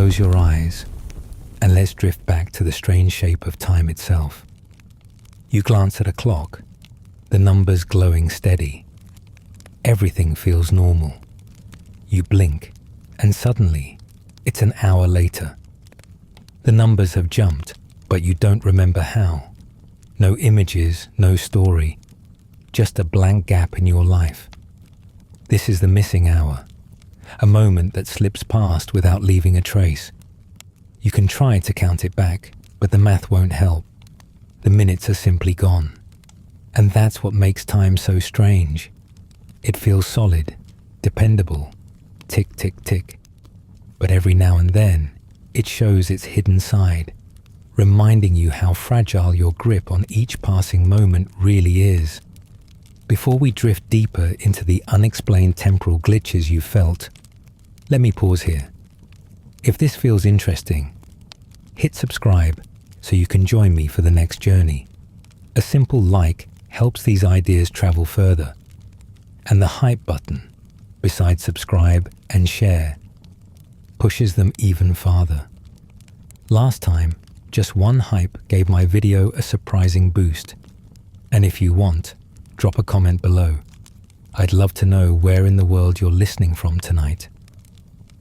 Close your eyes and let's drift back to the strange shape of time itself. You glance at a clock, the numbers glowing steady. Everything feels normal. You blink, and suddenly, it's an hour later. The numbers have jumped, but you don't remember how. No images, no story, just a blank gap in your life. This is the missing hour, a moment that slips past without leaving a trace. You can try to count it back, but the math won't help. The minutes are simply gone. And that's what makes time so strange. It feels solid, dependable, tick, tick, tick. But every now and then, it shows its hidden side, reminding you how fragile your grip on each passing moment really is. Before we drift deeper into the unexplained temporal glitches you felt, let me pause here. If this feels interesting, hit subscribe so you can join me for the next journey. A simple like helps these ideas travel further. And the hype button, beside subscribe and share, pushes them even farther. Last time, just one hype gave my video a surprising boost. And if you want, drop a comment below. I'd love to know where in the world you're listening from tonight.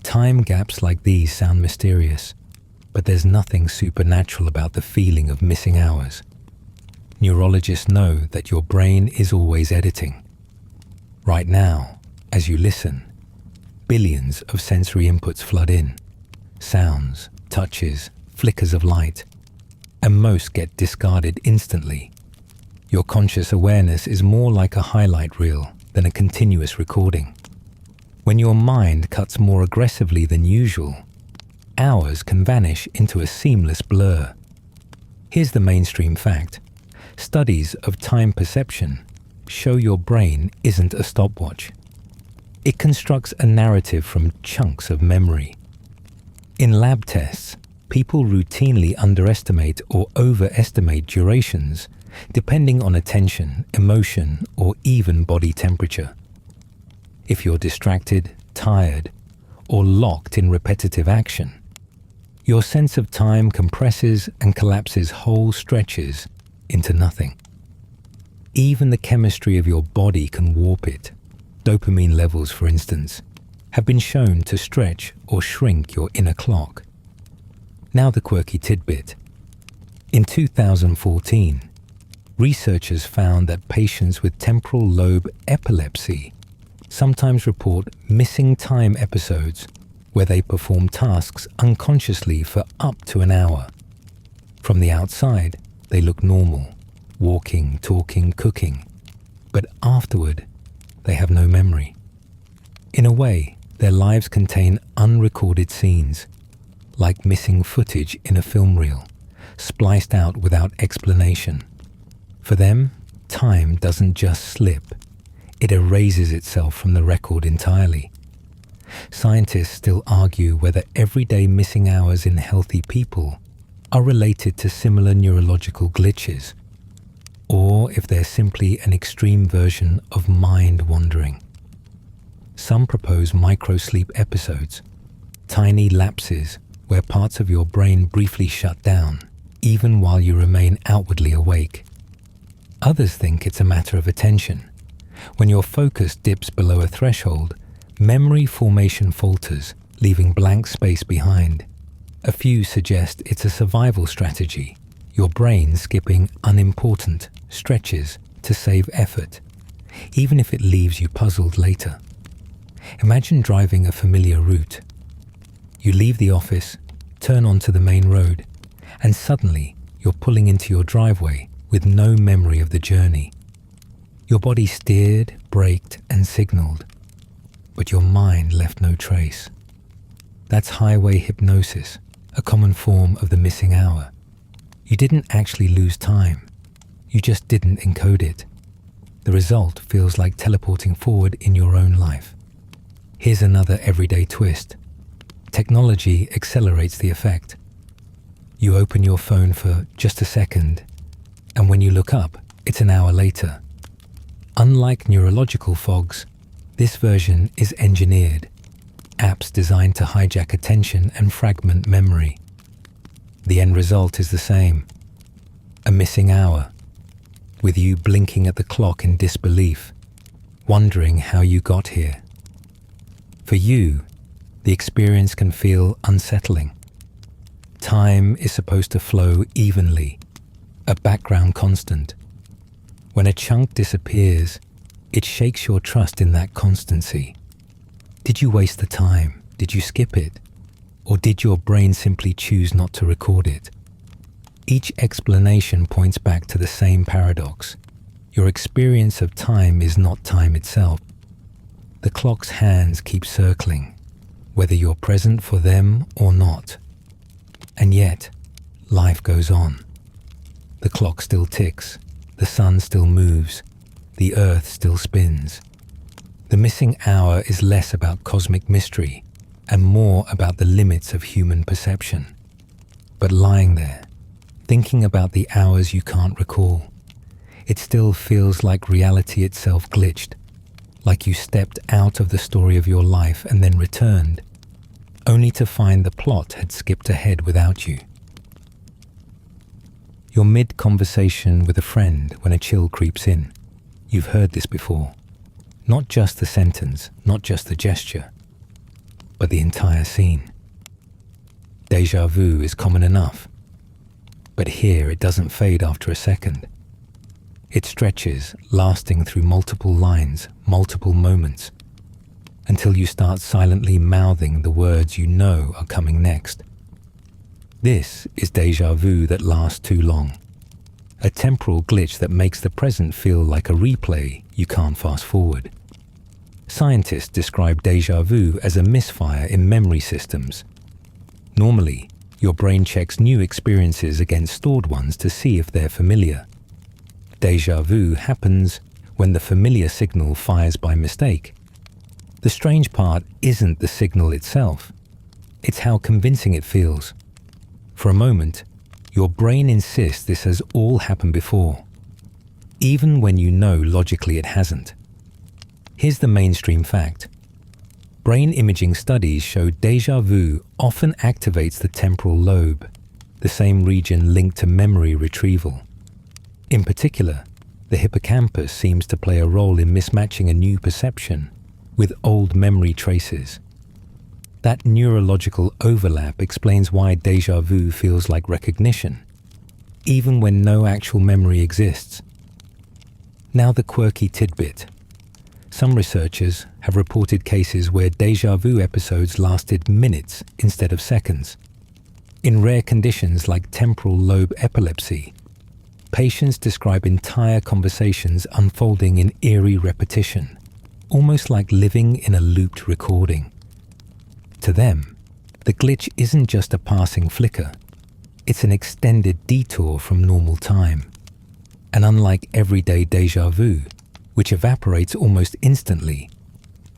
Time gaps like these sound mysterious, but there's nothing supernatural about the feeling of missing hours. Neurologists know that your brain is always editing. Right now, as you listen, billions of sensory inputs flood in. Sounds, touches, flickers of light, and most get discarded instantly. Your conscious awareness is more like a highlight reel than a continuous recording. When your mind cuts more aggressively than usual, hours can vanish into a seamless blur. Here's the mainstream fact. Studies of time perception show your brain isn't a stopwatch. It constructs a narrative from chunks of memory. In lab tests, people routinely underestimate or overestimate durations depending on attention, emotion, or even body temperature. If you're distracted, tired, or locked in repetitive action, your sense of time compresses and collapses whole stretches into nothing. Even the chemistry of your body can warp it. Dopamine levels, for instance, have been shown to stretch or shrink your inner clock. Now the quirky tidbit. In 2014, researchers found that patients with temporal lobe epilepsy sometimes report missing time episodes where they perform tasks unconsciously for up to an hour. From the outside, they look normal, walking, talking, cooking, but afterward, they have no memory. In a way, their lives contain unrecorded scenes, like missing footage in a film reel, spliced out without explanation. For them, time doesn't just slip, it erases itself from the record entirely. Scientists still argue whether everyday missing hours in healthy people are related to similar neurological glitches, or if they're simply an extreme version of mind wandering. Some propose microsleep episodes, tiny lapses where parts of your brain briefly shut down, even while you remain outwardly awake. Others think it's a matter of attention. When your focus dips below a threshold, memory formation falters, leaving blank space behind. A few suggest it's a survival strategy, your brain skipping unimportant stretches to save effort, even if it leaves you puzzled later. Imagine driving a familiar route. You leave the office, turn onto the main road, and suddenly you're pulling into your driveway with no memory of the journey. Your body steered, braked, and signaled, but your mind left no trace. That's highway hypnosis, a common form of the missing hour. You didn't actually lose time. You just didn't encode it. The result feels like teleporting forward in your own life. Here's another everyday twist. Technology accelerates the effect. You open your phone for just a second, and when you look up, it's an hour later. Unlike neurological fogs, this version is engineered. apps designed to hijack attention and fragment memory. The end result is the same: a missing hour, with you blinking at the clock in disbelief, wondering how you got here. For you, the experience can feel unsettling. Time is supposed to flow evenly, a background constant. When a chunk disappears, it shakes your trust in that constancy. Did you waste the time? Did you skip it? Or did your brain simply choose not to record it? Each explanation points back to the same paradox. Your experience of time is not time itself. The clock's hands keep circling, whether you're present for them or not. And yet, life goes on. The clock still ticks, the sun still moves, the earth still spins. The missing hour is less about cosmic mystery and more about the limits of human perception. But lying there, thinking about the hours you can't recall, it still feels like reality itself glitched, like you stepped out of the story of your life and then returned, only to find the plot had skipped ahead without you. You're mid-conversation with a friend when a chill creeps in. You've heard this before. Not just the sentence, not just the gesture, but the entire scene. Déjà vu is common enough, but here it doesn't fade after a second. It stretches, lasting through multiple lines, multiple moments, until you start silently mouthing the words you know are coming next. This is déjà vu that lasts too long. A temporal glitch that makes the present feel like a replay you can't fast forward. Scientists describe déjà vu as a misfire in memory systems. Normally, your brain checks new experiences against stored ones to see if they're familiar. Déjà vu happens when the familiar signal fires by mistake. The strange part isn't the signal itself. It's how convincing it feels. For a moment, your brain insists this has all happened before, even when you know logically it hasn't. Here's the mainstream fact. Brain imaging studies show déjà vu often activates the temporal lobe, the same region linked to memory retrieval. In particular, the hippocampus seems to play a role in mismatching a new perception with old memory traces. That neurological overlap explains why déjà vu feels like recognition, even when no actual memory exists. Now the quirky tidbit. Some researchers have reported cases where déjà vu episodes lasted minutes instead of seconds. In rare conditions like temporal lobe epilepsy, patients describe entire conversations unfolding in eerie repetition, almost like living in a looped recording. To them, the glitch isn't just a passing flicker, it's an extended detour from normal time. And unlike everyday déjà vu, which evaporates almost instantly,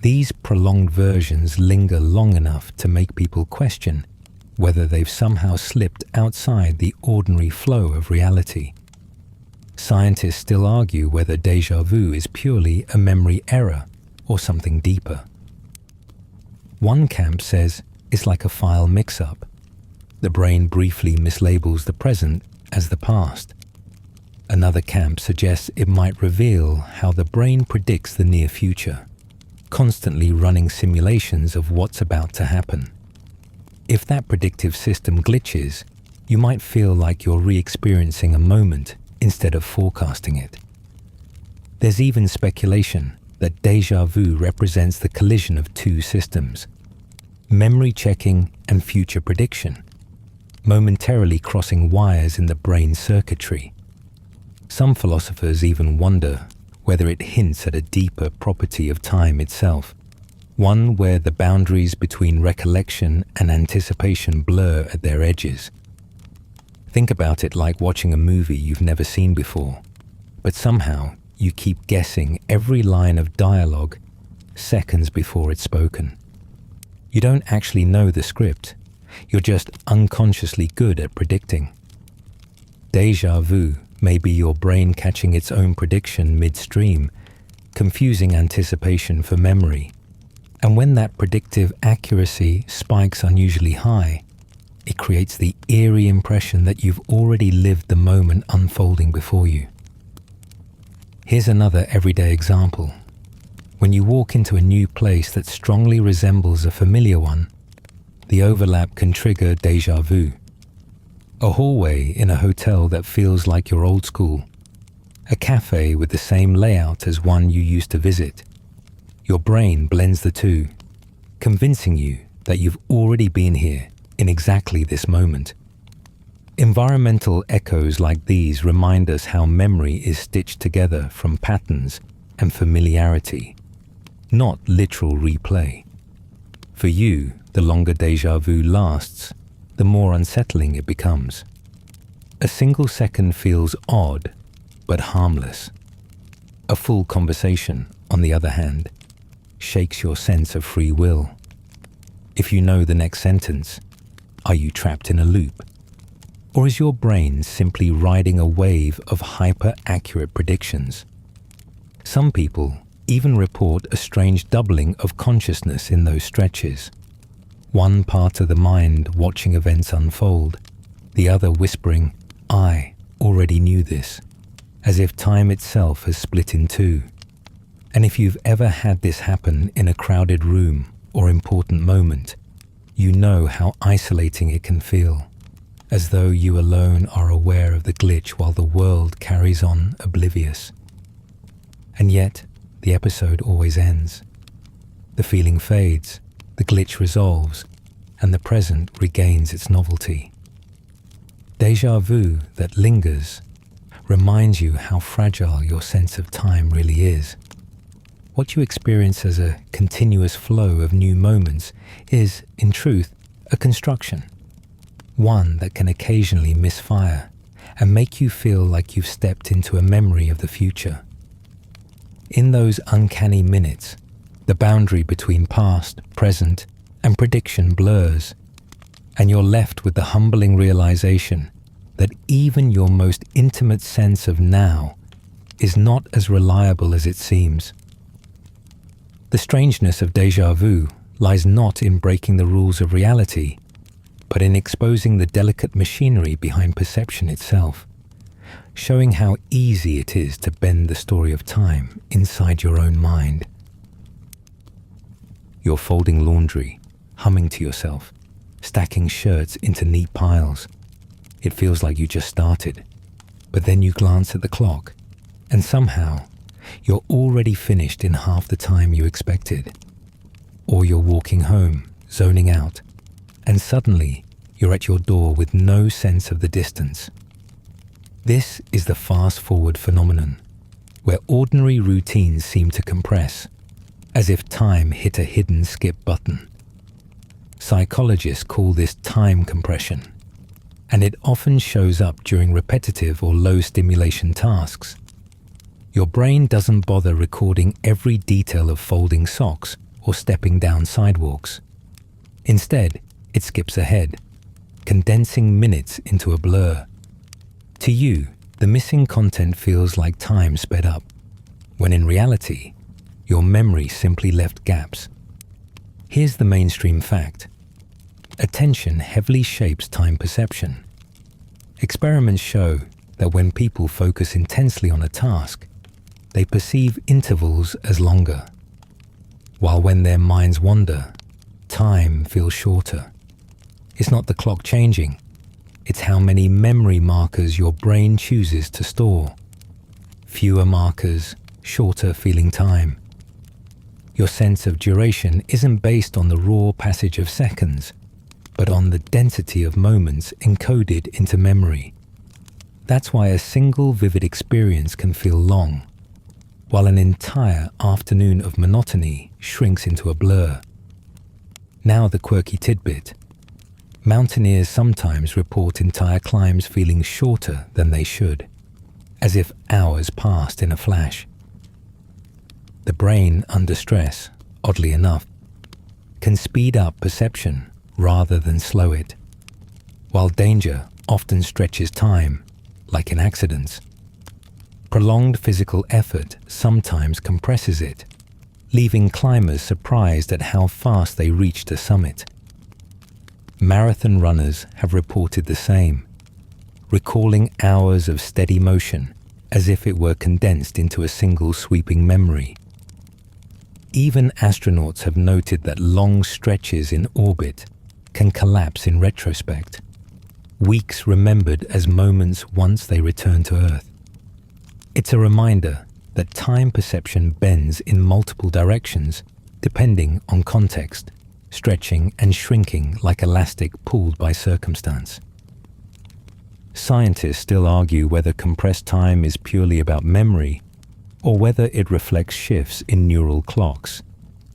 these prolonged versions linger long enough to make people question whether they've somehow slipped outside the ordinary flow of reality. Scientists still argue whether déjà vu is purely a memory error or something deeper. One camp says it's like a file mix-up. The brain briefly mislabels the present as the past. Another camp suggests it might reveal how the brain predicts the near future, constantly running simulations of what's about to happen. If that predictive system glitches, you might feel like you're re-experiencing a moment instead of forecasting it. There's even speculation that déjà vu represents the collision of two systems, memory checking and future prediction, momentarily crossing wires in the brain circuitry. Some philosophers even wonder whether it hints at a deeper property of time itself, one where the boundaries between recollection and anticipation blur at their edges. Think about it like watching a movie you've never seen before, but somehow you keep guessing every line of dialogue seconds before it's spoken. You don't actually know the script, you're just unconsciously good at predicting. Déjà vu may be your brain catching its own prediction midstream, confusing anticipation for memory. And when that predictive accuracy spikes unusually high, it creates the eerie impression that you've already lived the moment unfolding before you. Here's another everyday example. When you walk into a new place that strongly resembles a familiar one, the overlap can trigger déjà vu. A hallway in a hotel that feels like your old school. A cafe with the same layout as one you used to visit. Your brain blends the two, convincing you that you've already been here in exactly this moment. Environmental echoes like these remind us how memory is stitched together from patterns and familiarity, not literal replay. For you, the longer déjà vu lasts, the more unsettling it becomes. A single second feels odd, but harmless. A full conversation, on the other hand, shakes your sense of free will. If you know the next sentence, are you trapped in a loop? Or is your brain simply riding a wave of hyper-accurate predictions? Some people even report a strange doubling of consciousness in those stretches. One part of the mind watching events unfold, the other whispering, "I already knew this," as if time itself has split in two. And if you've ever had this happen in a crowded room or important moment, you know how isolating it can feel, as though you alone are aware of the glitch while the world carries on oblivious. And yet, the episode always ends. The feeling fades, the glitch resolves, and the present regains its novelty. Déjà vu that lingers reminds you how fragile your sense of time really is. What you experience as a continuous flow of new moments is, in truth, a construction. One that can occasionally misfire and make you feel like you've stepped into a memory of the future. In those uncanny minutes, the boundary between past, present, and prediction blurs, and you're left with the humbling realization that even your most intimate sense of now is not as reliable as it seems. The strangeness of déjà vu lies not in breaking the rules of reality, but in exposing the delicate machinery behind perception itself, showing how easy it is to bend the story of time inside your own mind. You're folding laundry, humming to yourself, stacking shirts into neat piles. It feels like you just started, but then you glance at the clock, and somehow you're already finished in half the time you expected. Or you're walking home, zoning out, and suddenly you're at your door with no sense of the distance. This is the fast-forward phenomenon, where ordinary routines seem to compress, as if time hit a hidden skip button. Psychologists call this time compression, and it often shows up during repetitive or low-stimulation tasks. Your brain doesn't bother recording every detail of folding socks or stepping down sidewalks. Instead, it skips ahead, condensing minutes into a blur. To you, the missing content feels like time sped up, when in reality, your memory simply left gaps. Here's the mainstream fact. Attention heavily shapes time perception. Experiments show that when people focus intensely on a task, they perceive intervals as longer, while when their minds wander, time feels shorter. It's not the clock changing, it's how many memory markers your brain chooses to store. Fewer markers, shorter feeling time. Your sense of duration isn't based on the raw passage of seconds, but on the density of moments encoded into memory. That's why a single vivid experience can feel long, while an entire afternoon of monotony shrinks into a blur. Now the quirky tidbit. Mountaineers sometimes report entire climbs feeling shorter than they should, as if hours passed in a flash. The brain under stress, oddly enough, can speed up perception rather than slow it, while danger often stretches time, like in accidents. Prolonged physical effort sometimes compresses it, leaving climbers surprised at how fast they reached a summit. Marathon runners have reported the same, recalling hours of steady motion as if it were condensed into a single sweeping memory. Even astronauts have noted that long stretches in orbit can collapse in retrospect, weeks remembered as moments once they return to Earth. It's a reminder that time perception bends in multiple directions depending on context, stretching and shrinking like elastic pulled by circumstance. Scientists still argue whether compressed time is purely about memory or whether it reflects shifts in neural clocks,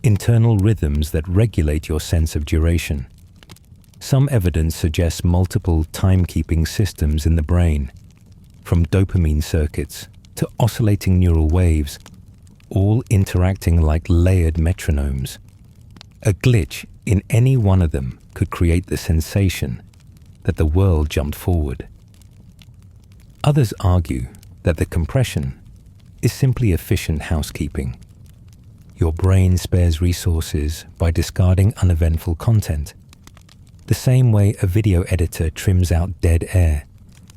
internal rhythms that regulate your sense of duration. Some evidence suggests multiple timekeeping systems in the brain, from dopamine circuits to oscillating neural waves, all interacting like layered metronomes. A glitch in any one of them could create the sensation that the world jumped forward. Others argue that the compression is simply efficient housekeeping. Your brain spares resources by discarding uneventful content, the same way a video editor trims out dead air,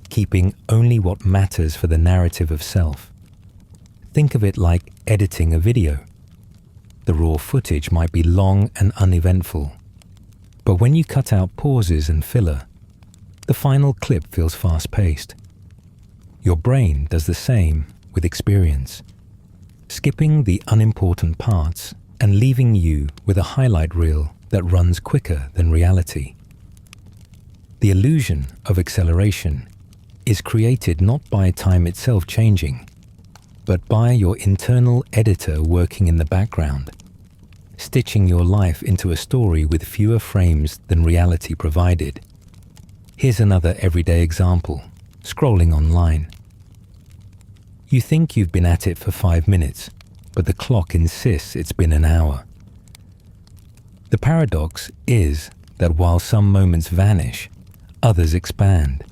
keeping only what matters for the narrative of self. Think of it like editing a video. The raw footage might be long and uneventful, but when you cut out pauses and filler, the final clip feels fast-paced. Your brain does the same with experience, skipping the unimportant parts and leaving you with a highlight reel that runs quicker than reality. The illusion of acceleration is created not by time itself changing, but by your internal editor working in the background, stitching your life into a story with fewer frames than reality provided. Here's another everyday example, scrolling online. You think you've been at it for 5 minutes, but the clock insists it's been an hour. The paradox is that while some moments vanish, others expand.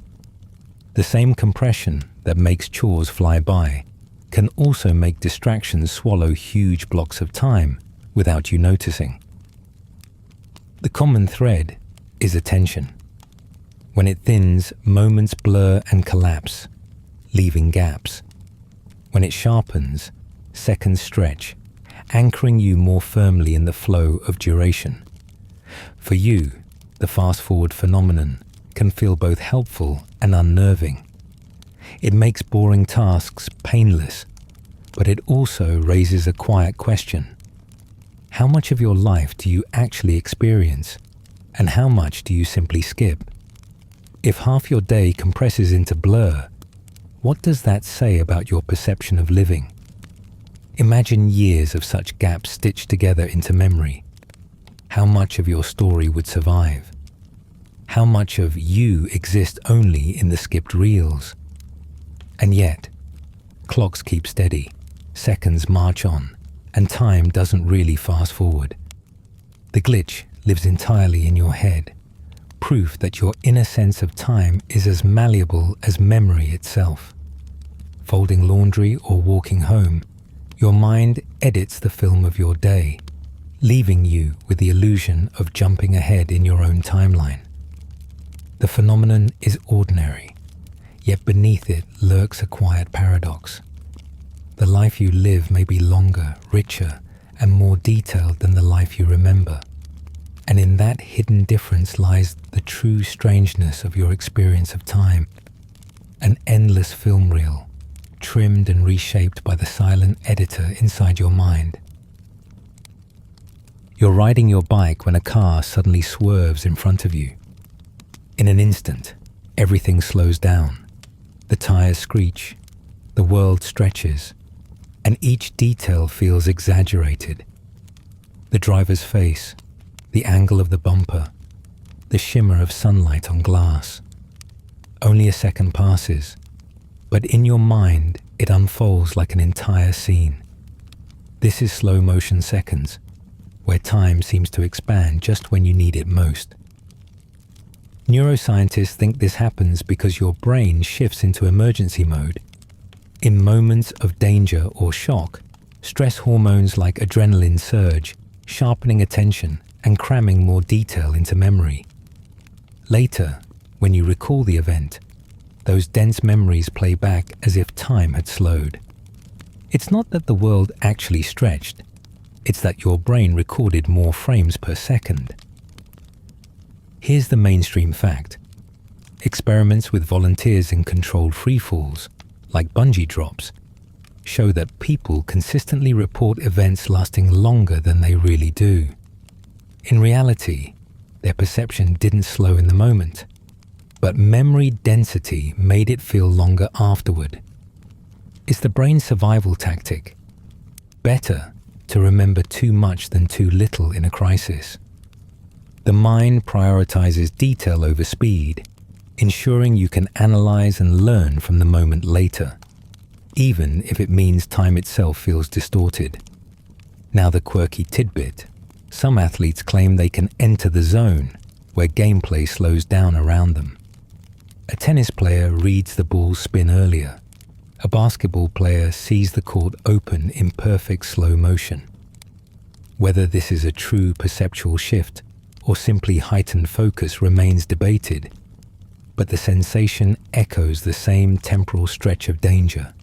The same compression that makes chores fly by can also make distractions swallow huge blocks of time without you noticing. The common thread is attention. When it thins, moments blur and collapse, leaving gaps. When it sharpens, seconds stretch, anchoring you more firmly in the flow of duration. For you, the fast-forward phenomenon can feel both helpful and unnerving. It makes boring tasks painless, but it also raises a quiet question. How much of your life do you actually experience, and how much do you simply skip? If half your day compresses into blur, what does that say about your perception of living? Imagine years of such gaps stitched together into memory. How much of your story would survive? How much of you exists only in the skipped reels? And yet, clocks keep steady, seconds march on, and time doesn't really fast forward. The glitch lives entirely in your head, proof that your inner sense of time is as malleable as memory itself. Folding laundry or walking home, your mind edits the film of your day, leaving you with the illusion of jumping ahead in your own timeline. The phenomenon is ordinary, yet beneath it lurks a quiet paradox. The life you live may be longer, richer, and more detailed than the life you remember. And in that hidden difference lies the true strangeness of your experience of time. An endless film reel, trimmed and reshaped by the silent editor inside your mind. You're riding your bike when a car suddenly swerves in front of you. In an instant, everything slows down. The tires screech, the world stretches, and each detail feels exaggerated. The driver's face, the angle of the bumper, the shimmer of sunlight on glass. Only a second passes, but in your mind it unfolds like an entire scene. This is slow motion seconds, where time seems to expand just when you need it most. Neuroscientists think this happens because your brain shifts into emergency mode. In moments of danger or shock, Stress hormones like adrenaline surge, sharpening attention and cramming more detail into memory. Later, when you recall the event, those dense memories play back as if time had slowed. It's not that the world actually stretched, it's that your brain recorded more frames per second. Here's the mainstream fact. Experiments with volunteers in controlled freefalls, like bungee drops, show that people consistently report events lasting longer than they really do. In reality, their perception didn't slow in the moment, but memory density made it feel longer afterward. It's the brain's survival tactic. Better to remember too much than too little in a crisis. The mind prioritizes detail over speed, ensuring you can analyze and learn from the moment later, even if it means time itself feels distorted. Now the quirky tidbit. Some athletes claim they can enter the zone, where gameplay slows down around them. A tennis player reads the ball's spin earlier. A basketball player sees the court open in perfect slow motion. Whether this is a true perceptual shift or simply heightened focus remains debated, but the sensation echoes the same temporal stretch of danger,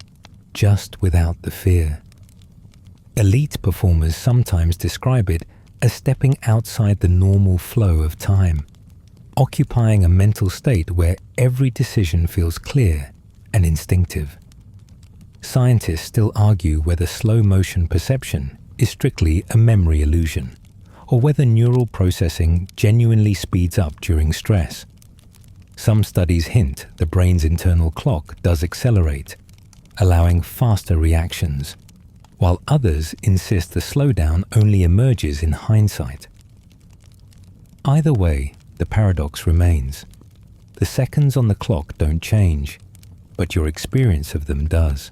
just without the fear. Elite performers sometimes describe it as stepping outside the normal flow of time, occupying a mental state where every decision feels clear and instinctive. Scientists still argue whether slow motion perception is strictly a memory illusion, or whether neural processing genuinely speeds up during stress. Some studies hint the brain's internal clock does accelerate, allowing faster reactions, while others insist the slowdown only emerges in hindsight. Either way, the paradox remains. The seconds on the clock don't change, but your experience of them does.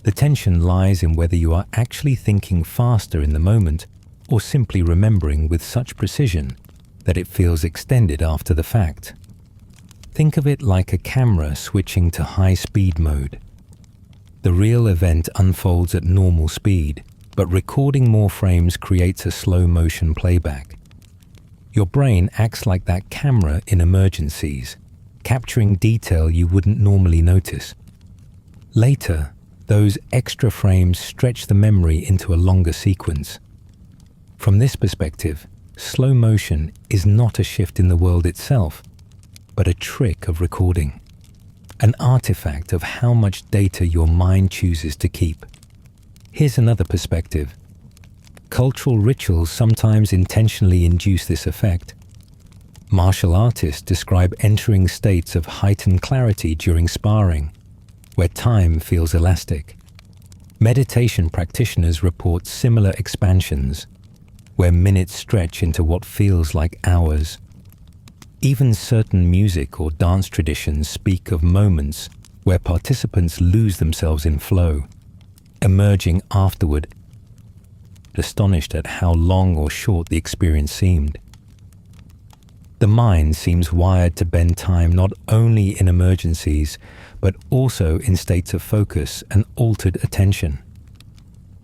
The tension lies in whether you are actually thinking faster in the moment or simply remembering with such precision that it feels extended after the fact. Think of it like a camera switching to high-speed mode. The real event unfolds at normal speed, but recording more frames creates a slow-motion playback. Your brain acts like that camera in emergencies, capturing detail you wouldn't normally notice. Later, those extra frames stretch the memory into a longer sequence. From this perspective, slow motion is not a shift in the world itself, but a trick of recording, an artifact of how much data your mind chooses to keep. Here's another perspective. Cultural rituals sometimes intentionally induce this effect. Martial artists describe entering states of heightened clarity during sparring, where time feels elastic. Meditation practitioners report similar expansions, where minutes stretch into what feels like hours. Even certain music or dance traditions speak of moments where participants lose themselves in flow, emerging afterward astonished at how long or short the experience seemed. The mind seems wired to bend time not only in emergencies, but also in states of focus and altered attention,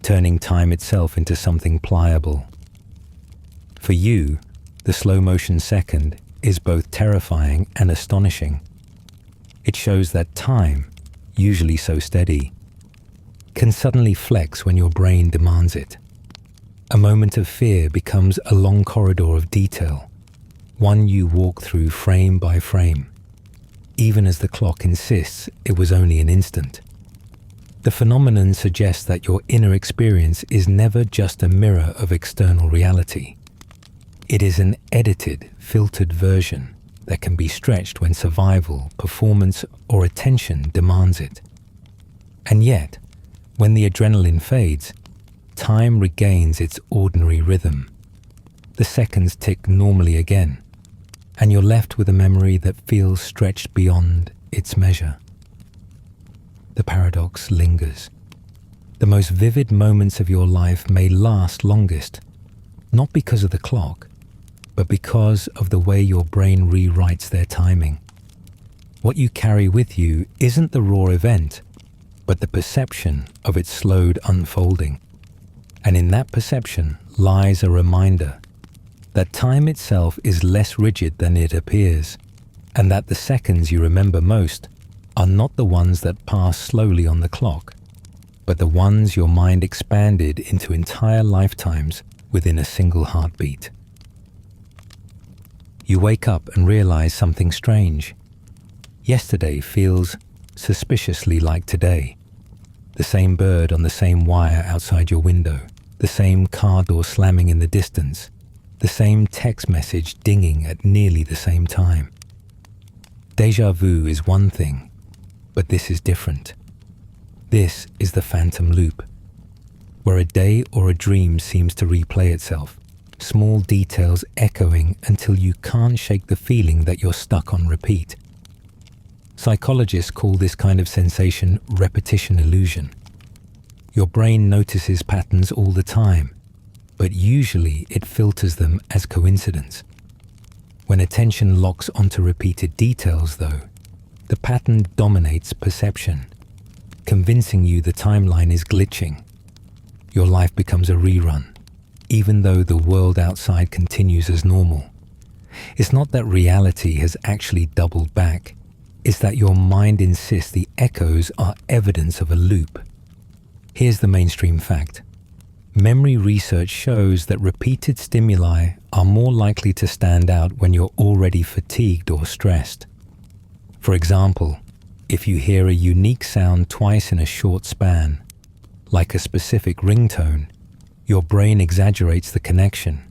turning time itself into something pliable. For you, the slow motion second is both terrifying and astonishing. It shows that time, usually so steady, can suddenly flex when your brain demands it. A moment of fear becomes a long corridor of detail, one you walk through frame by frame, even as the clock insists it was only an instant. The phenomenon suggests that your inner experience is never just a mirror of external reality. It is an edited, filtered version that can be stretched when survival, performance, or attention demands it. And yet, when the adrenaline fades, time regains its ordinary rhythm. The seconds tick normally again, and you're left with a memory that feels stretched beyond its measure. The paradox lingers. The most vivid moments of your life may last longest, not because of the clock, but because of the way your brain rewrites their timing. What you carry with you isn't the raw event, but the perception of its slowed unfolding. And in that perception lies a reminder that time itself is less rigid than it appears, and that the seconds you remember most are not the ones that pass slowly on the clock, but the ones your mind expanded into entire lifetimes within a single heartbeat. You wake up and realize something strange. Yesterday feels suspiciously like today. The same bird on the same wire outside your window, the same car door slamming in the distance, the same text message dinging at nearly the same time. Déjà vu is one thing, but this is different. This is the phantom loop, where a day or a dream seems to replay itself, small details echoing until you can't shake the feeling that you're stuck on repeat. Psychologists call this kind of sensation repetition illusion. Your brain notices patterns all the time, but usually it filters them as coincidence. When attention locks onto repeated details, though, the pattern dominates perception, convincing you the timeline is glitching. Your life becomes a rerun, even though the world outside continues as normal. It's not that reality has actually doubled back. It's that your mind insists the echoes are evidence of a loop. Here's the mainstream fact. Memory research shows that repeated stimuli are more likely to stand out when you're already fatigued or stressed. For example, if you hear a unique sound twice in a short span, like a specific ringtone, your brain exaggerates the connection,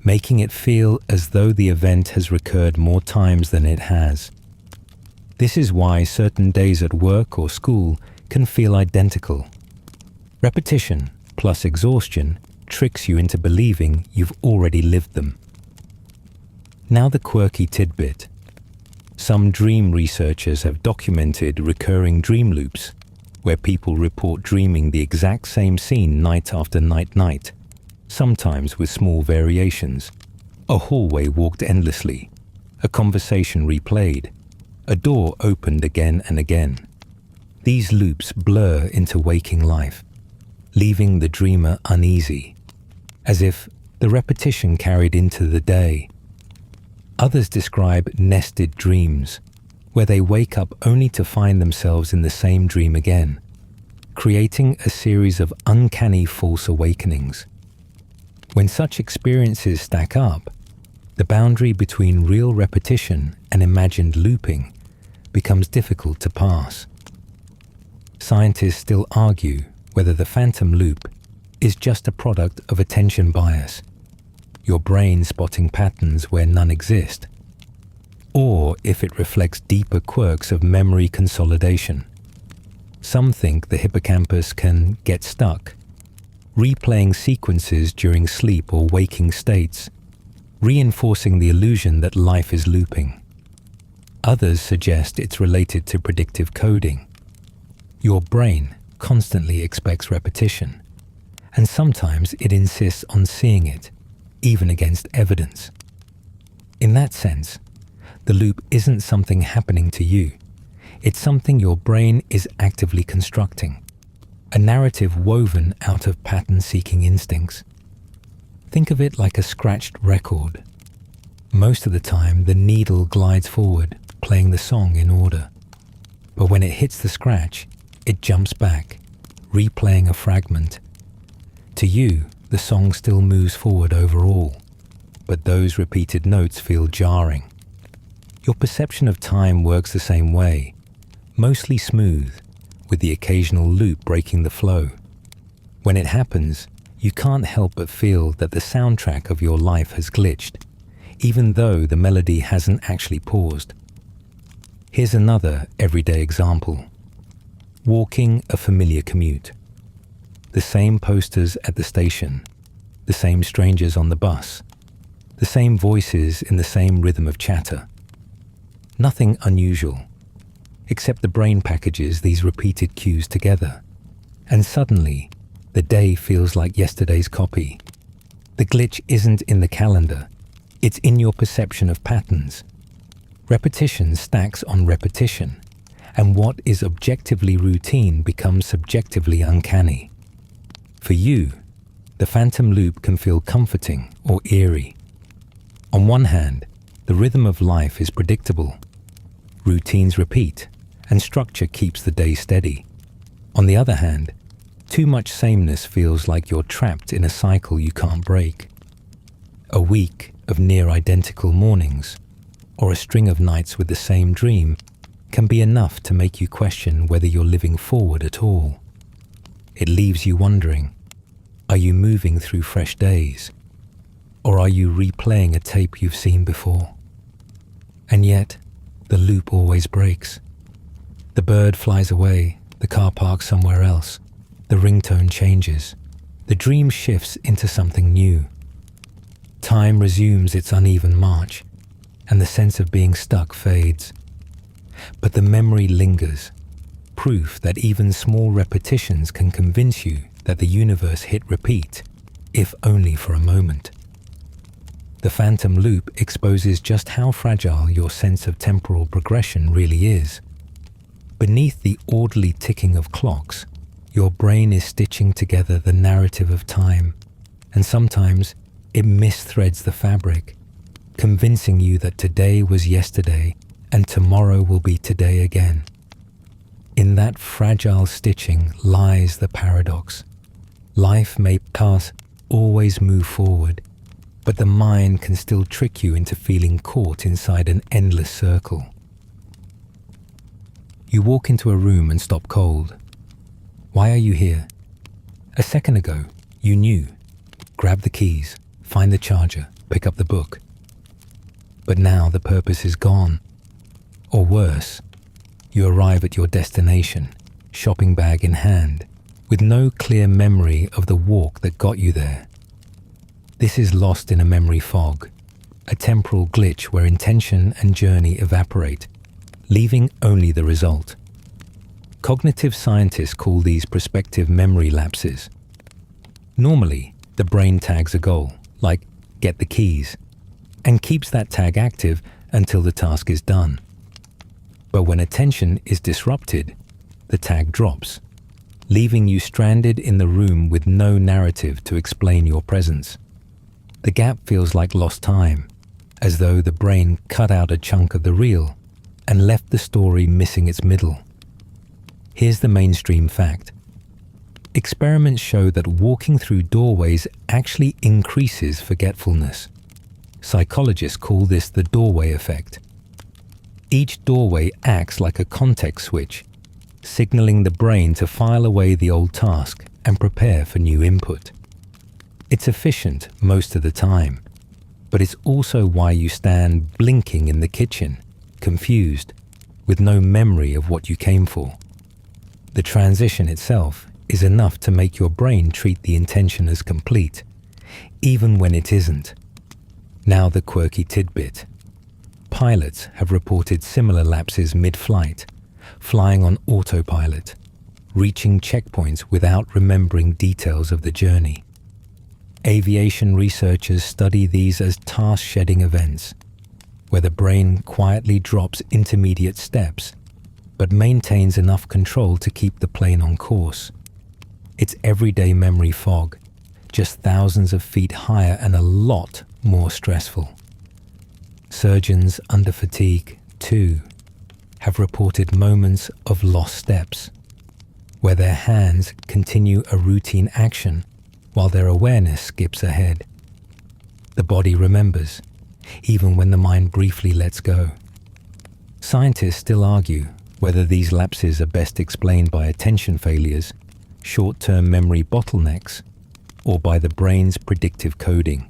making it feel as though the event has recurred more times than it has. This is why certain days at work or school can feel identical. Repetition plus exhaustion tricks you into believing you've already lived them. Now the quirky tidbit. Some dream researchers have documented recurring dream loops, where people report dreaming the exact same scene night after night, sometimes with small variations. A hallway walked endlessly, a conversation replayed, a door opened again and again. These loops blur into waking life, leaving the dreamer uneasy, as if the repetition carried into the day. Others describe nested dreams, where they wake up only to find themselves in the same dream again, creating a series of uncanny false awakenings. When such experiences stack up, the boundary between real repetition and imagined looping becomes difficult to pass. Scientists still argue whether the phantom loop is just a product of attention bias, your brain spotting patterns where none exist, or if it reflects deeper quirks of memory consolidation. Some think the hippocampus can get stuck, replaying sequences during sleep or waking states, reinforcing the illusion that life is looping. Others suggest it's related to predictive coding. Your brain constantly expects repetition, and sometimes it insists on seeing it, even against evidence. In that sense, the loop isn't something happening to you. It's something your brain is actively constructing, a narrative woven out of pattern-seeking instincts. Think of it like a scratched record. Most of the time, the needle glides forward, playing the song in order. But when it hits the scratch, it jumps back, replaying a fragment. To you, the song still moves forward overall, but those repeated notes feel jarring. Your perception of time works the same way, mostly smooth, with the occasional loop breaking the flow. When it happens, you can't help but feel that the soundtrack of your life has glitched, even though the melody hasn't actually paused. Here's another everyday example. Walking a familiar commute. The same posters at the station, the same strangers on the bus, the same voices in the same rhythm of chatter. Nothing unusual, except the brain packages these repeated cues together, and suddenly the day feels like yesterday's copy. The glitch isn't in the calendar, it's in your perception of patterns. Repetition stacks on repetition, and what is objectively routine becomes subjectively uncanny. For you, the phantom loop can feel comforting or eerie. On one hand, the rhythm of life is predictable. Routines repeat, and structure keeps the day steady. On the other hand, too much sameness feels like you're trapped in a cycle you can't break. A week of near-identical mornings, or a string of nights with the same dream, can be enough to make you question whether you're living forward at all. It leaves you wondering, are you moving through fresh days? Or are you replaying a tape you've seen before? And yet, the loop always breaks. The bird flies away, the car parks somewhere else, the ringtone changes, the dream shifts into something new. Time resumes its uneven march, and the sense of being stuck fades. But the memory lingers, proof that even small repetitions can convince you that the universe hit repeat, if only for a moment. The phantom loop exposes just how fragile your sense of temporal progression really is. Beneath the orderly ticking of clocks, your brain is stitching together the narrative of time, and sometimes it misthreads the fabric, convincing you that today was yesterday and tomorrow will be today again. In that fragile stitching lies the paradox. Life may pass, always move forward, but the mind can still trick you into feeling caught inside an endless circle. You walk into a room and stop cold. Why are you here? A second ago, you knew. Grab the keys, find the charger, pick up the book. But now the purpose is gone. Or worse, you arrive at your destination, shopping bag in hand, with no clear memory of the walk that got you there. This is lost in a memory fog, a temporal glitch where intention and journey evaporate, leaving only the result. Cognitive scientists call these prospective memory lapses. Normally, the brain tags a goal, like get the keys, and keeps that tag active until the task is done. But when attention is disrupted, the tag drops, leaving you stranded in the room with no narrative to explain your presence. The gap feels like lost time, as though the brain cut out a chunk of the reel and left the story missing its middle. Here's the mainstream fact. Experiments show that walking through doorways actually increases forgetfulness. Psychologists call this the doorway effect. Each doorway acts like a context switch, signaling the brain to file away the old task and prepare for new input. It's efficient most of the time, but it's also why you stand blinking in the kitchen, confused, with no memory of what you came for. The transition itself is enough to make your brain treat the intention as complete, even when it isn't. Now the quirky tidbit. Pilots have reported similar lapses mid-flight, flying on autopilot, reaching checkpoints without remembering details of the journey. Aviation researchers study these as task-shedding events, where the brain quietly drops intermediate steps, but maintains enough control to keep the plane on course. It's everyday memory fog, just thousands of feet higher and a lot more stressful. Surgeons under fatigue, too, have reported moments of lost steps, where their hands continue a routine action while their awareness skips ahead. The body remembers, even when the mind briefly lets go. Scientists still argue whether these lapses are best explained by attention failures, short-term memory bottlenecks, or by the brain's predictive coding.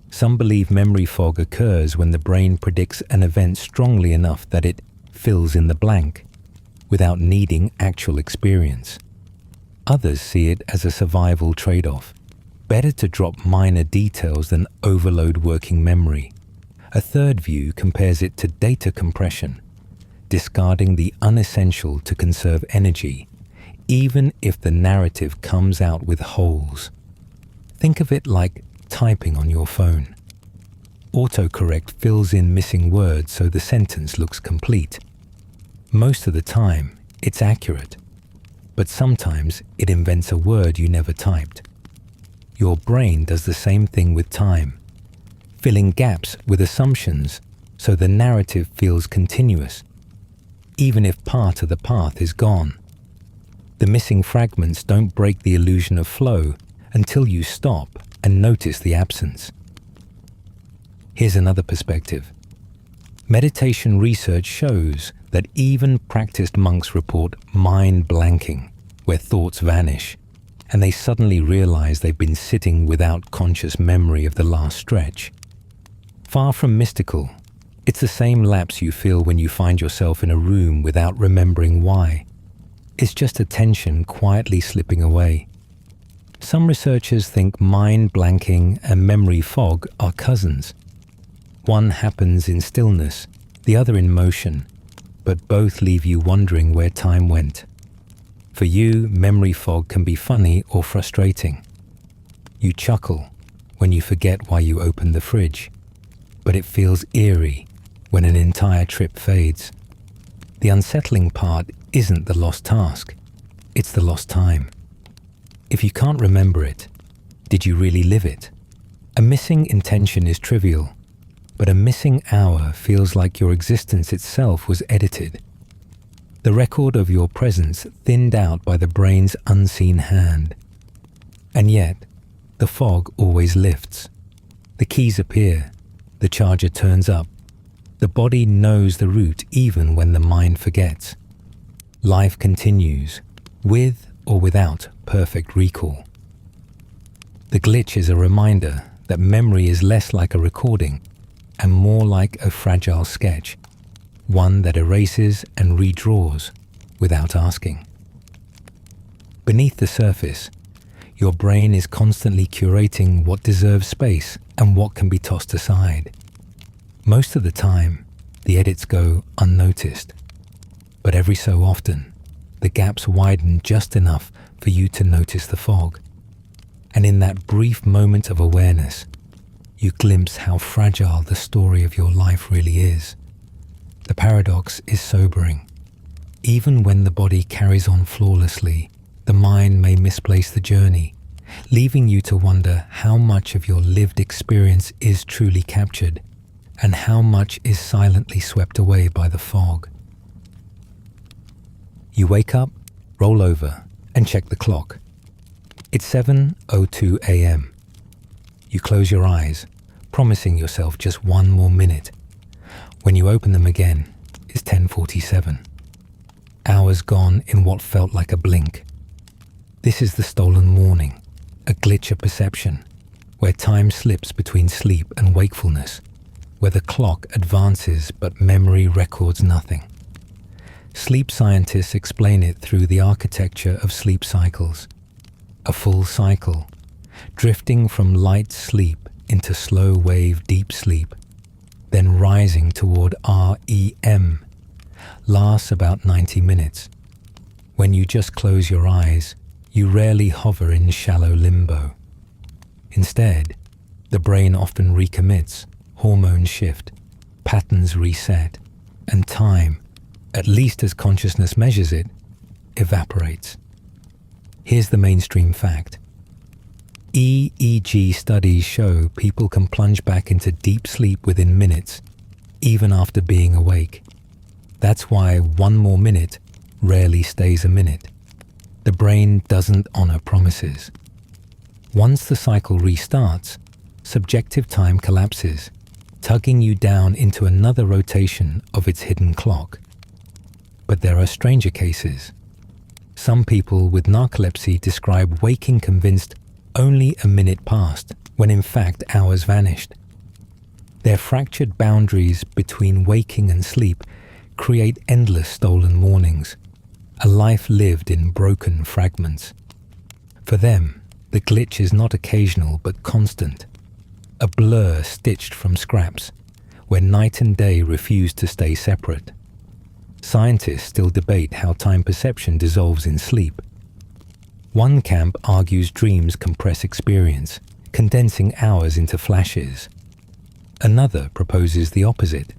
Some believe memory fog occurs when the brain predicts an event strongly enough that it fills in the blank, without needing actual experience. Others see it as a survival trade-off. Better to drop minor details than overload working memory. A third view compares it to data compression, discarding the unessential to conserve energy, even if the narrative comes out with holes. Think of it like typing on your phone. Autocorrect fills in missing words so the sentence looks complete. Most of the time, it's accurate, but sometimes it invents a word you never typed. Your brain does the same thing with time, filling gaps with assumptions so the narrative feels continuous, even if part of the path is gone. The missing fragments don't break the illusion of flow until you stop and notice the absence. Here's another perspective. Meditation research shows that even practiced monks report mind blanking, where thoughts vanish, and they suddenly realize they've been sitting without conscious memory of the last stretch. Far from mystical, it's the same lapse you feel when you find yourself in a room without remembering why. It's just attention quietly slipping away. Some researchers think mind blanking and memory fog are cousins. One happens in stillness, the other in motion, but both leave you wondering where time went. For you, memory fog can be funny or frustrating. You chuckle when you forget why you opened the fridge, but it feels eerie when an entire trip fades. The unsettling part isn't the lost task, it's the lost time. If you can't remember it, did you really live it? A missing intention is trivial, but a missing hour feels like your existence itself was edited. The record of your presence thinned out by the brain's unseen hand. And yet, the fog always lifts. The keys appear, the charger turns up. The body knows the route even when the mind forgets. Life continues, with or without perfect recall. The glitch is a reminder that memory is less like a recording and more like a fragile sketch, one that erases and redraws without asking. Beneath the surface, your brain is constantly curating what deserves space and what can be tossed aside. Most of the time, the edits go unnoticed, but every so often, the gaps widen just enough for you to notice the fog. And in that brief moment of awareness, you glimpse how fragile the story of your life really is. The paradox is sobering. Even when the body carries on flawlessly, the mind may misplace the journey, leaving you to wonder how much of your lived experience is truly captured and how much is silently swept away by the fog. You wake up, roll over, and check the clock. It's 7:02 a.m. You close your eyes, promising yourself just one more minute. When you open them again, it's 10:47. Hours gone in what felt like a blink. This is the stolen morning, a glitch of perception, where time slips between sleep and wakefulness, where the clock advances but memory records nothing. Sleep scientists explain it through the architecture of sleep cycles. A full cycle, drifting from light sleep into slow wave deep sleep, then rising toward REM, lasts about 90 minutes. When you just close your eyes, you rarely hover in shallow limbo. Instead, the brain often recommits, hormones shift, patterns reset, and time, at least as consciousness measures it, evaporates. Here's the mainstream fact. EEG studies show people can plunge back into deep sleep within minutes, even after being awake. That's why one more minute rarely stays a minute. The brain doesn't honor promises. Once the cycle restarts, subjective time collapses, tugging you down into another rotation of its hidden clock. But there are stranger cases. Some people with narcolepsy describe waking convinced only a minute passed, when in fact hours vanished. Their fractured boundaries between waking and sleep create endless stolen mornings, a life lived in broken fragments. For them, the glitch is not occasional but constant, a blur stitched from scraps, where night and day refuse to stay separate. Scientists still debate how time perception dissolves in sleep. One camp argues dreams compress experience, condensing hours into flashes. Another proposes the opposite.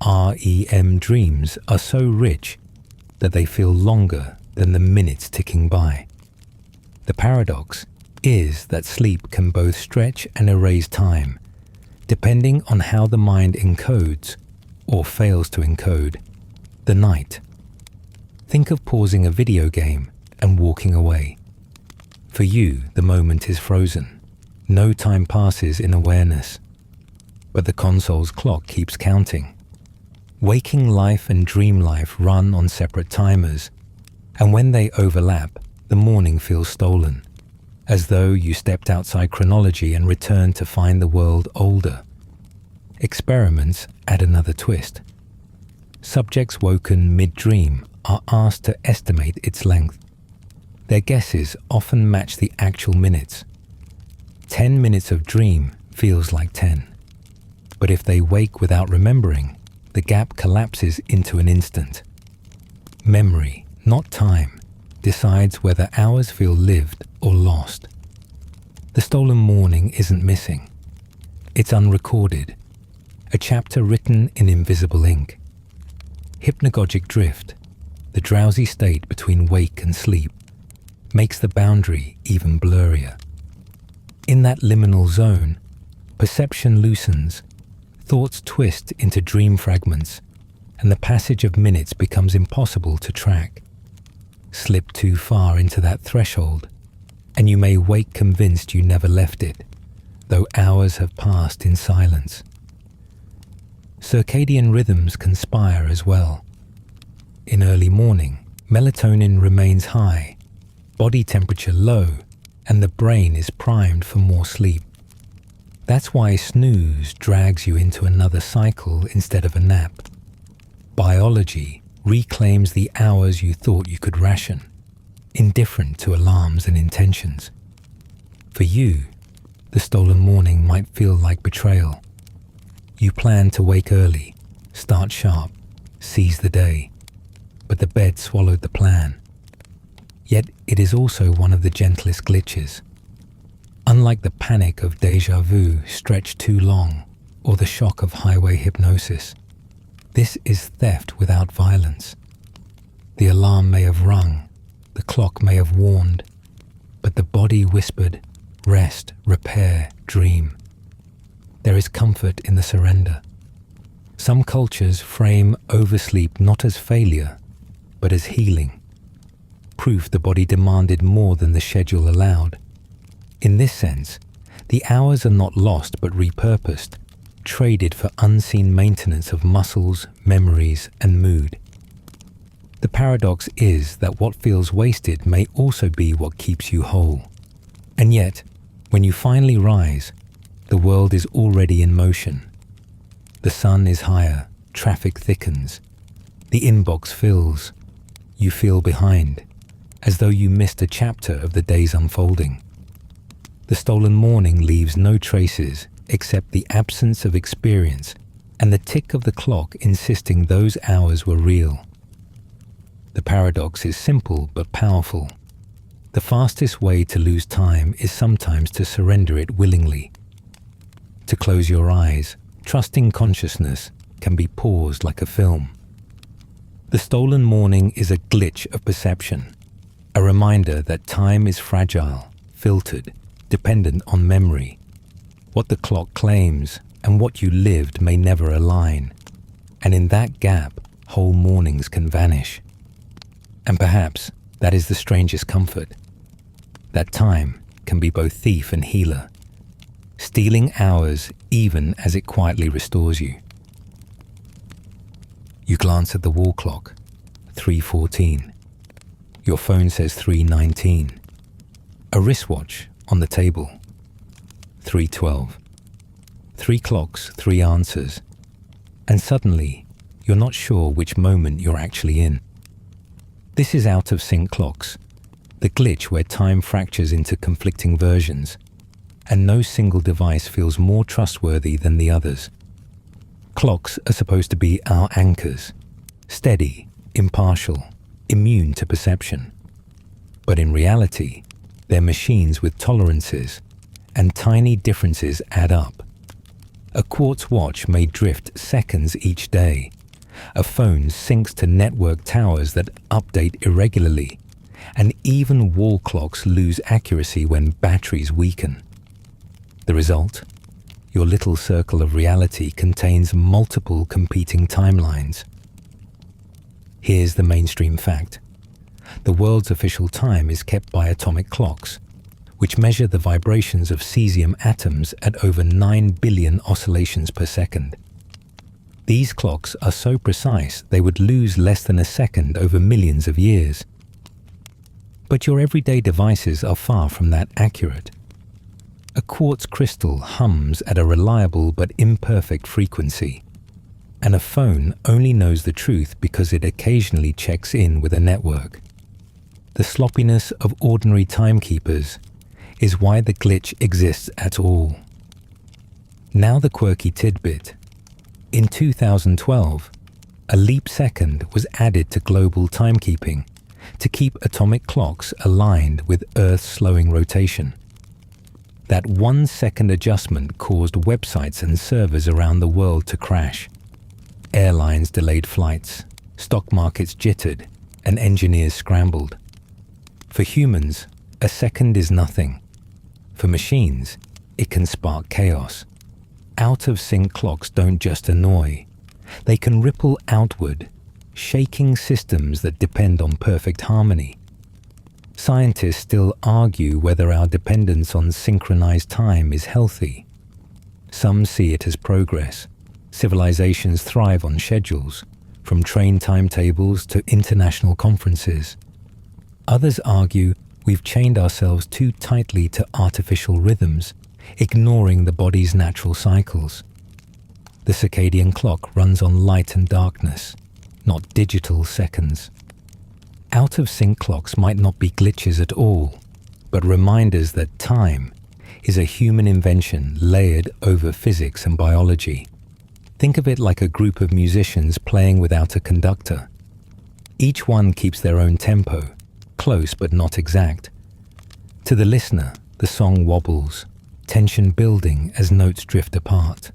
REM dreams are so rich that they feel longer than the minutes ticking by. The paradox is that sleep can both stretch and erase time, depending on how the mind encodes, or fails to encode, the night. Think of pausing a video game and walking away. For you, the moment is frozen. No time passes in awareness. But the console's clock keeps counting. Waking life and dream life run on separate timers, and when they overlap, the morning feels stolen, as though you stepped outside chronology and returned to find the world older. Experiments add another twist. Subjects woken mid-dream are asked to estimate its length. Their guesses often match the actual minutes. 10 minutes of dream feels like 10. But if they wake without remembering, the gap collapses into an instant. Memory, not time, decides whether hours feel lived or lost. The stolen morning isn't missing. It's unrecorded, a chapter written in invisible ink. Hypnagogic drift, the drowsy state between wake and sleep, makes the boundary even blurrier. In that liminal zone, perception loosens, thoughts twist into dream fragments, and the passage of minutes becomes impossible to track. Slip too far into that threshold, and you may wake convinced you never left it, though hours have passed in silence. Circadian rhythms conspire as well. In early morning, melatonin remains high, body temperature low, and the brain is primed for more sleep. That's why snooze drags you into another cycle instead of a nap. Biology reclaims the hours you thought you could ration, indifferent to alarms and intentions. For you, the stolen morning might feel like betrayal. You plan to wake early, start sharp, seize the day, but the bed swallowed the plan. Yet it is also one of the gentlest glitches. Unlike the panic of déjà vu stretched too long, or the shock of highway hypnosis, this is theft without violence. The alarm may have rung, the clock may have warned, but the body whispered, rest, repair, dream. There is comfort in the surrender. Some cultures frame oversleep not as failure, but as healing. Proof the body demanded more than the schedule allowed. In this sense, the hours are not lost but repurposed, traded for unseen maintenance of muscles, memories, and mood. The paradox is that what feels wasted may also be what keeps you whole. And yet, when you finally rise, the world is already in motion. The sun is higher, traffic thickens, the inbox fills. You feel behind, as though you missed a chapter of the day's unfolding. The stolen morning leaves no traces except the absence of experience and the tick of the clock insisting those hours were real. The paradox is simple but powerful. The fastest way to lose time is sometimes to surrender it willingly. To close your eyes, trusting consciousness can be paused like a film. The stolen morning is a glitch of perception, a reminder that time is fragile, filtered, dependent on memory. What the clock claims and what you lived may never align, and in that gap, whole mornings can vanish. And perhaps that is the strangest comfort, that time can be both thief and healer, stealing hours even as it quietly restores you. You glance at the wall clock, 3:14. Your phone says 3:19. A wristwatch on the table, 3:12. 3 clocks, 3 answers. And suddenly, you're not sure which moment you're actually in. This is out of sync clocks, the glitch where time fractures into conflicting versions, and no single device feels more trustworthy than the others. Clocks are supposed to be our anchors, steady, impartial, immune to perception. But in reality, they're machines with tolerances, and tiny differences add up. A quartz watch may drift seconds each day. A phone syncs to network towers that update irregularly, and even wall clocks lose accuracy when batteries weaken. The result? Your little circle of reality contains multiple competing timelines. Here's the mainstream fact. The world's official time is kept by atomic clocks, which measure the vibrations of cesium atoms at over 9 billion oscillations per second. These clocks are so precise they would lose less than a second over millions of years. But your everyday devices are far from that accurate. A quartz crystal hums at a reliable but imperfect frequency, and a phone only knows the truth because it occasionally checks in with a network. The sloppiness of ordinary timekeepers is why the glitch exists at all. Now the quirky tidbit. In 2012, a leap second was added to global timekeeping to keep atomic clocks aligned with Earth's slowing rotation. That 1 second adjustment caused websites and servers around the world to crash. Airlines delayed flights, stock markets jittered, and engineers scrambled. For humans, a second is nothing. For machines, it can spark chaos. Out-of-sync clocks don't just annoy. They can ripple outward, shaking systems that depend on perfect harmony. Scientists still argue whether our dependence on synchronized time is healthy. Some see it as progress. Civilizations thrive on schedules, from train timetables to international conferences. Others argue we've chained ourselves too tightly to artificial rhythms, ignoring the body's natural cycles. The circadian clock runs on light and darkness, not digital seconds. Out-of-sync clocks might not be glitches at all, but reminders that time is a human invention layered over physics and biology. Think of it like a group of musicians playing without a conductor. Each one keeps their own tempo, close but not exact. To the listener, the song wobbles, tension building as notes drift apart.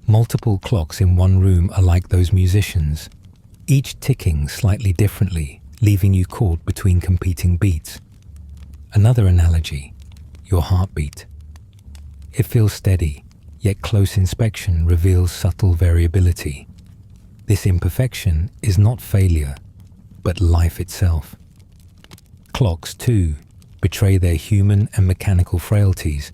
Multiple clocks in one room are like those musicians, each ticking slightly differently, leaving you caught between competing beats. Another analogy, your heartbeat. It feels steady, yet close inspection reveals subtle variability. This imperfection is not failure, but life itself. Clocks, too, betray their human and mechanical frailties,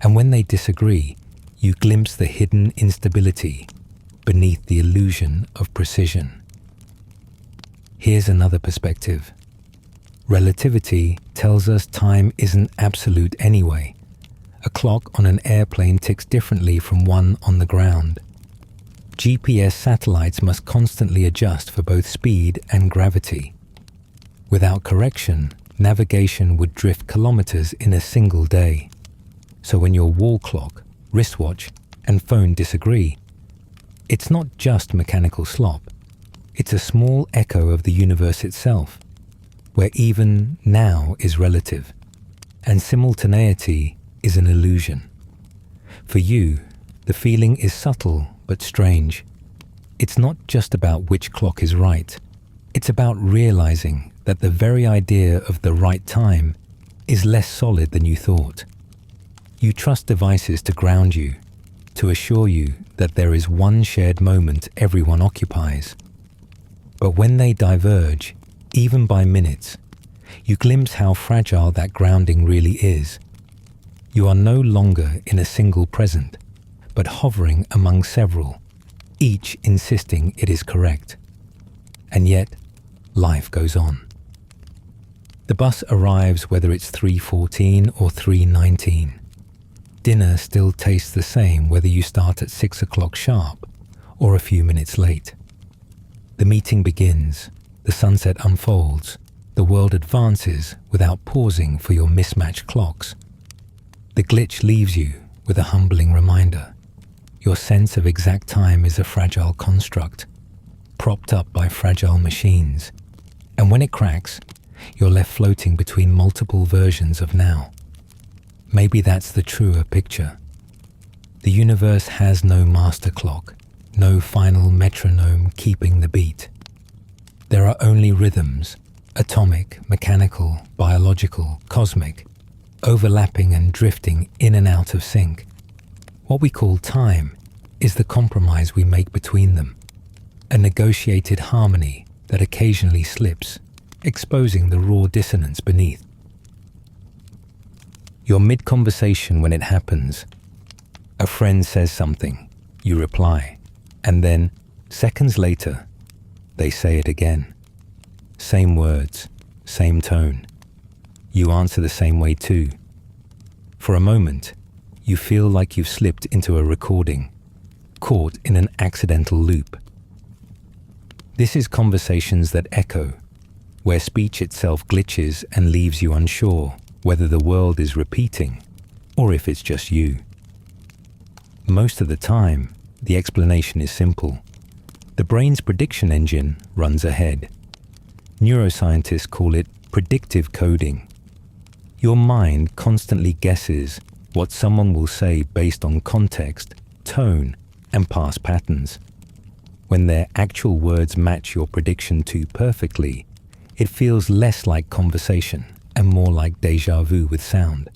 and when they disagree, you glimpse the hidden instability beneath the illusion of precision. Here's another perspective. Relativity tells us time isn't absolute anyway. A clock on an airplane ticks differently from one on the ground. GPS satellites must constantly adjust for both speed and gravity. Without correction, navigation would drift kilometers in a single day. So when your wall clock, wristwatch, and phone disagree, it's not just mechanical slop. It's a small echo of the universe itself, where even now is relative, and simultaneity is an illusion. For you, the feeling is subtle but strange. It's not just about which clock is right. It's about realizing that the very idea of the right time is less solid than you thought. You trust devices to ground you, to assure you that there is one shared moment everyone occupies. But when they diverge, even by minutes, you glimpse how fragile that grounding really is. You are no longer in a single present, but hovering among several, each insisting it is correct. And yet, life goes on. The bus arrives whether it's 3:14 or 3:19. Dinner still tastes the same whether you start at 6 o'clock sharp or a few minutes late. The meeting begins, the sunset unfolds, the world advances without pausing for your mismatched clocks. The glitch leaves you with a humbling reminder. Your sense of exact time is a fragile construct, propped up by fragile machines, and when it cracks, you're left floating between multiple versions of now. Maybe that's the truer picture. The universe has no master clock, no final metronome keeping the beat. There are only rhythms, atomic, mechanical, biological, cosmic, overlapping and drifting in and out of sync. What we call time is the compromise we make between them, a negotiated harmony that occasionally slips, exposing the raw dissonance beneath. You're mid-conversation when it happens. A friend says something, you reply, and then, seconds later, they say it again. Same words, same tone. You answer the same way too. For a moment, you feel like you've slipped into a recording, caught in an accidental loop. This is conversations that echo, where speech itself glitches and leaves you unsure whether the world is repeating or if it's just you. Most of the time, the explanation is simple. The brain's prediction engine runs ahead. Neuroscientists call it predictive coding. Your mind constantly guesses what someone will say based on context, tone, and past patterns. When their actual words match your prediction too perfectly, it feels less like conversation and more like déjà vu with sound,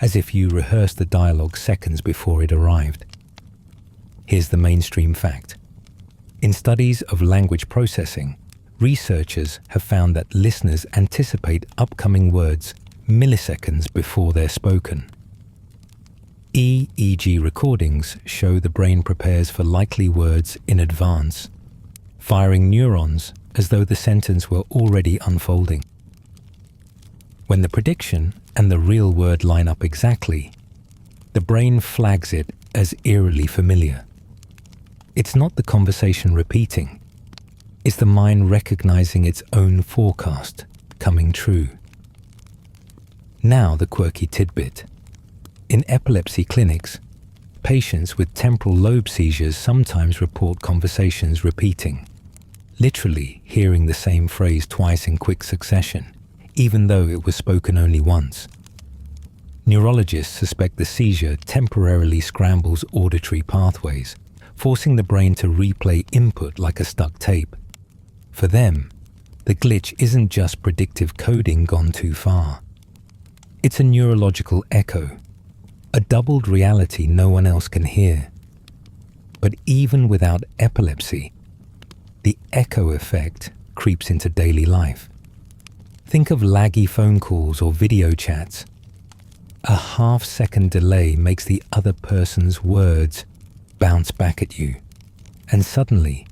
as if you rehearsed the dialogue seconds before it arrived. Here's the mainstream fact. In studies of language processing, researchers have found that listeners anticipate upcoming words milliseconds before they're spoken. EEG recordings show the brain prepares for likely words in advance, firing neurons as though the sentence were already unfolding. When the prediction and the real word line up exactly, the brain flags it as eerily familiar. It's not the conversation repeating, it's the mind recognizing its own forecast coming true. Now the quirky tidbit. In epilepsy clinics, patients with temporal lobe seizures sometimes report conversations repeating, literally hearing the same phrase twice in quick succession, even though it was spoken only once. Neurologists suspect the seizure temporarily scrambles auditory pathways, forcing the brain to replay input like a stuck tape. For them, the glitch isn't just predictive coding gone too far. It's a neurological echo, a doubled reality no one else can hear. But even without epilepsy, the echo effect creeps into daily life. Think of laggy phone calls or video chats. A half-second delay makes the other person's words bounce back at you, and suddenly,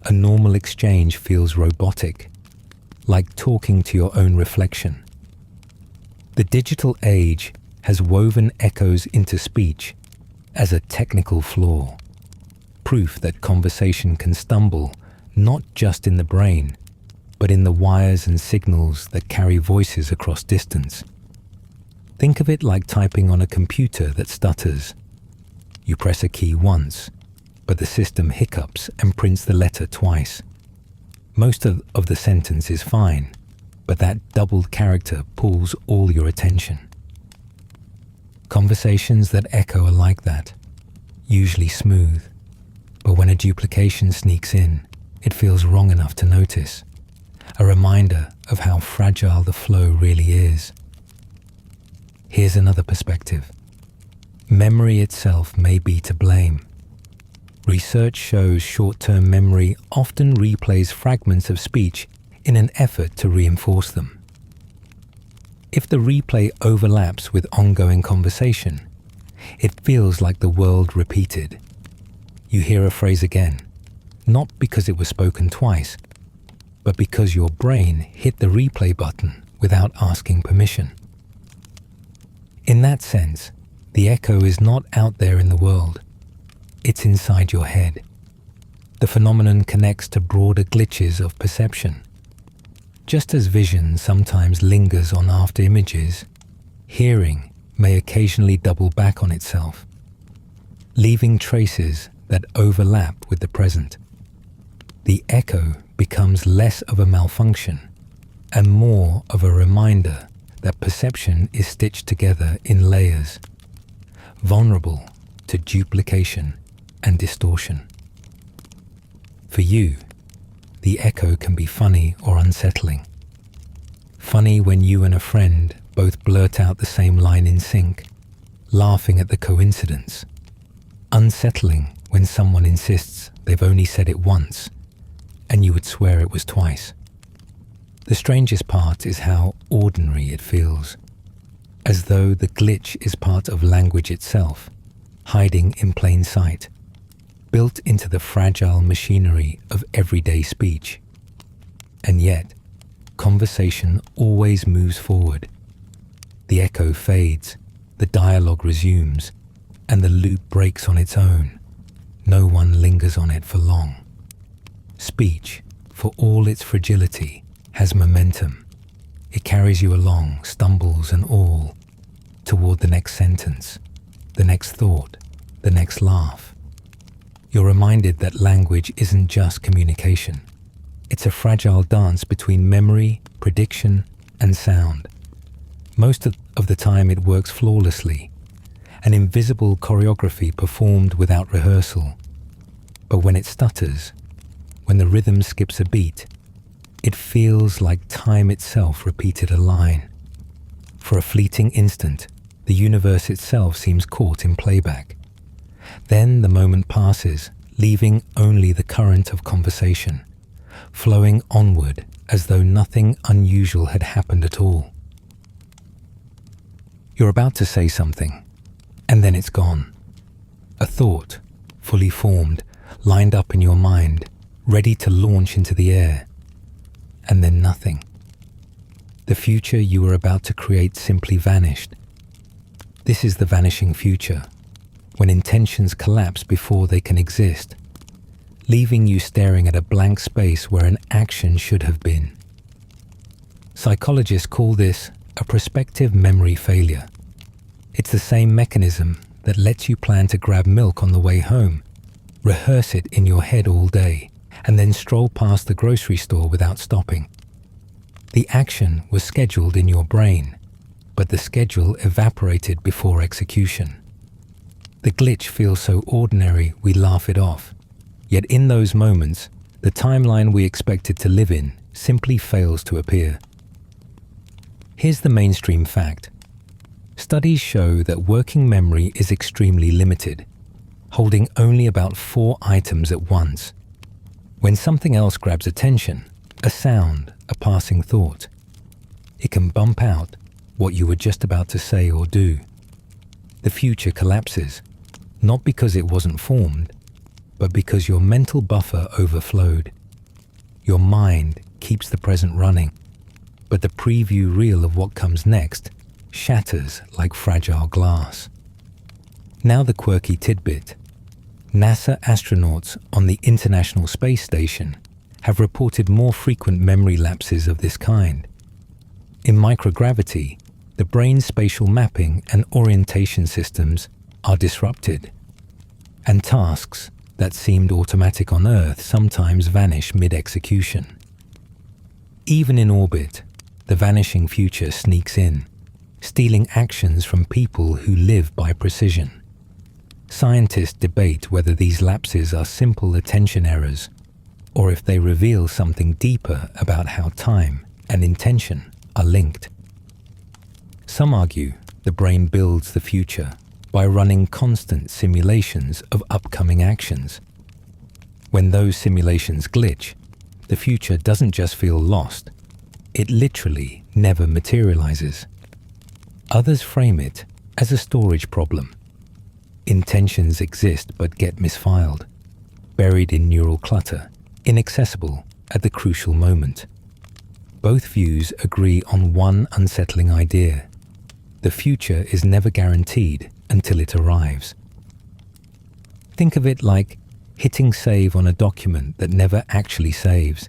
a normal exchange feels robotic, like talking to your own reflection. The digital age has woven echoes into speech as a technical flaw, proof that conversation can stumble not just in the brain, but in the wires and signals that carry voices across distance. Think of it like typing on a computer that stutters. You press a key once, but the system hiccups and prints the letter twice. Most of the sentence is fine, but that doubled character pulls all your attention. Conversations that echo are like that, usually smooth, but when a duplication sneaks in, it feels wrong enough to notice. A reminder of how fragile the flow really is. Here's another perspective. Memory itself may be to blame. Research shows short-term memory often replays fragments of speech in an effort to reinforce them. If the replay overlaps with ongoing conversation, it feels like the world repeated. You hear a phrase again, not because it was spoken twice, but because your brain hit the replay button without asking permission. In that sense, the echo is not out there in the world. It's inside your head. The phenomenon connects to broader glitches of perception. Just as vision sometimes lingers on after images, hearing may occasionally double back on itself, leaving traces that overlap with the present. The echo becomes less of a malfunction and more of a reminder that perception is stitched together in layers, vulnerable to duplication and distortion. For you, the echo can be funny or unsettling, Funny when you and a friend both blurt out the same line in sync, laughing at the coincidence. Unsettling when someone insists they've only said it once, and you would swear it was twice. The strangest part is how ordinary it feels, as though the glitch is part of language itself, hiding in plain sight, built into the fragile machinery of everyday speech. And yet, conversation always moves forward. The echo fades, the dialogue resumes, and the loop breaks on its own. No one lingers on it for long. Speech, for all its fragility, has momentum. It carries you along, stumbles and all, toward the next sentence, the next thought, the next laugh. You're reminded that language isn't just communication. It's a fragile dance between memory, prediction, and sound. Most of the time it works flawlessly, an invisible choreography performed without rehearsal. But when it stutters, when the rhythm skips a beat, it feels like time itself repeated a line. For a fleeting instant, the universe itself seems caught in playback. Then the moment passes, leaving only the current of conversation, flowing onward as though nothing unusual had happened at all. You're about to say something, and then it's gone. A thought, fully formed, lined up in your mind, ready to launch into the air. And then nothing. The future you were about to create simply vanished. This is the vanishing future, when intentions collapse before they can exist, leaving you staring at a blank space where an action should have been. Psychologists call this a prospective memory failure. It's the same mechanism that lets you plan to grab milk on the way home, rehearse it in your head all day, and then stroll past the grocery store without stopping. The action was scheduled in your brain, but the schedule evaporated before execution. The glitch feels so ordinary we laugh it off, yet in those moments, the timeline we expected to live in simply fails to appear. Here's the mainstream fact. Studies show that working memory is extremely limited, holding only about 4 items at once. When something else grabs attention, a sound, a passing thought, it can bump out what you were just about to say or do. The future collapses, not because it wasn't formed, but because your mental buffer overflowed. Your mind keeps the present running, but the preview reel of what comes next shatters like fragile glass. Now the quirky tidbit. NASA astronauts on the International Space Station have reported more frequent memory lapses of this kind. In microgravity, the brain's spatial mapping and orientation systems are disrupted, and tasks that seemed automatic on Earth sometimes vanish mid-execution. Even in orbit, the vanishing future sneaks in, stealing actions from people who live by precision. Scientists debate whether these lapses are simple attention errors or if they reveal something deeper about how time and intention are linked. Some argue the brain builds the future by running constant simulations of upcoming actions. When those simulations glitch, the future doesn't just feel lost, it literally never materializes. Others frame it as a storage problem. Intentions exist but get misfiled, buried in neural clutter, inaccessible at the crucial moment. Both views agree on one unsettling idea. The future is never guaranteed until it arrives. Think of it like hitting save on a document that never actually saves.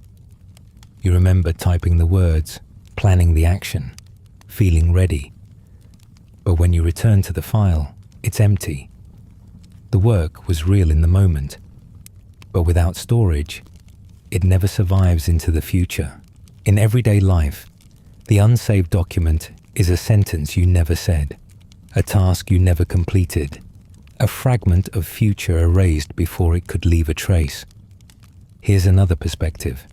You remember typing the words, planning the action, feeling ready. But when you return to the file, it's empty. The work was real in the moment, but without storage, it never survives into the future. In everyday life, the unsaved document is a sentence you never said, a task you never completed, a fragment of future erased before it could leave a trace. Here's another perspective.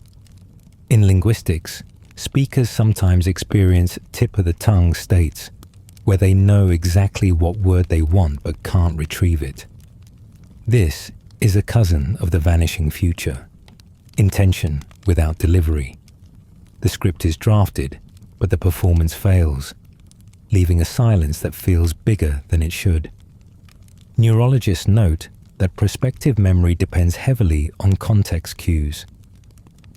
In linguistics, Speakers sometimes experience tip-of-the-tongue states where they know exactly what word they want but can't retrieve it. This is a cousin of the vanishing future. Intention without delivery. The script is drafted, but the performance fails, leaving a silence that feels bigger than it should. Neurologists note that prospective memory depends heavily on context cues.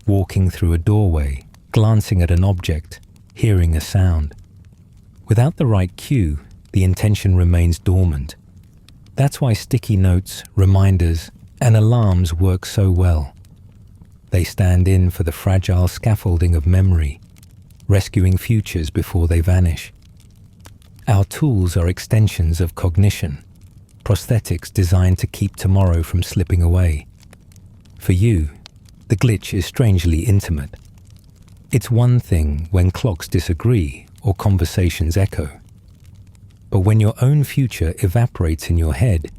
Walking through a doorway, glancing at an object, hearing a sound. Without the right cue, the intention remains dormant. That's why sticky notes, reminders, and alarms work so well. They stand in for the fragile scaffolding of memory, rescuing futures before they vanish. Our tools are extensions of cognition, prosthetics designed to keep tomorrow from slipping away. For you, the glitch is strangely intimate. It's one thing when clocks disagree or conversations echo. But when your own future evaporates in your head,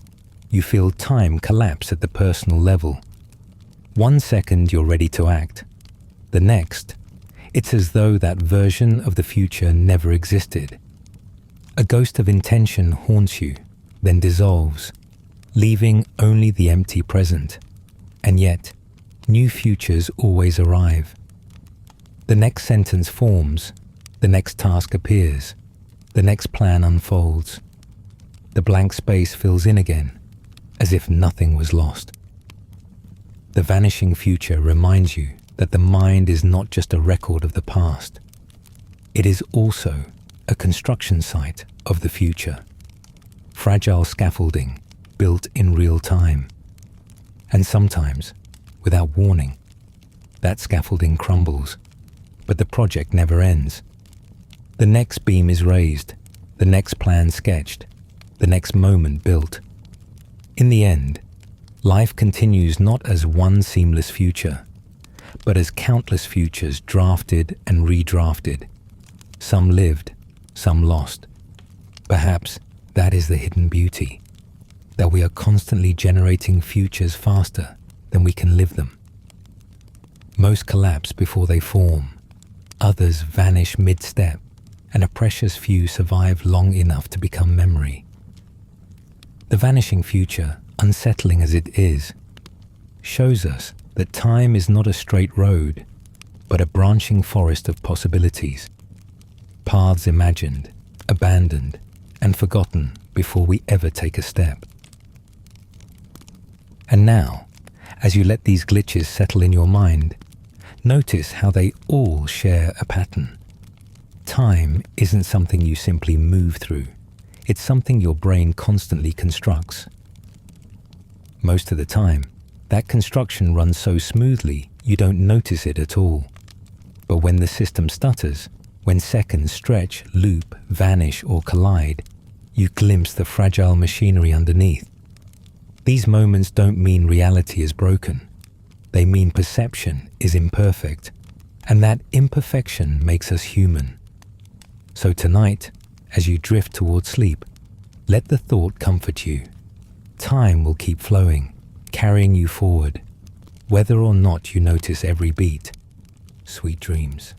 you feel time collapse at the personal level. 1 second you're ready to act. The next, it's as though that version of the future never existed. A ghost of intention haunts you, then dissolves, leaving only the empty present. And yet, new futures always arrive. The next sentence forms, the next task appears, the next plan unfolds. The blank space fills in again, as if nothing was lost. The vanishing future reminds you that the mind is not just a record of the past. It is also a construction site of the future. Fragile scaffolding built in real time. And sometimes, without warning, that scaffolding crumbles, but the project never ends. The next beam is raised, the next plan sketched, the next moment built. In the end, life continues not as one seamless future, but as countless futures drafted and redrafted. Some lived, some lost. Perhaps that is the hidden beauty, that we are constantly generating futures faster than we can live them. Most collapse before they form, others vanish mid-step, and a precious few survive long enough to become memory. The vanishing future, unsettling as it is, shows us that time is not a straight road, but a branching forest of possibilities. Paths imagined, abandoned, and forgotten before we ever take a step. And now, as you let these glitches settle in your mind, notice how they all share a pattern. Time isn't something you simply move through. It's something your brain constantly constructs. Most of the time, that construction runs so smoothly you don't notice it at all. But when the system stutters, when seconds stretch, loop, vanish, or collide, you glimpse the fragile machinery underneath. These moments don't mean reality is broken. They mean perception is imperfect, and that imperfection makes us human. So tonight, as you drift towards sleep, let the thought comfort you. Time will keep flowing, carrying you forward, whether or not you notice every beat. Sweet dreams.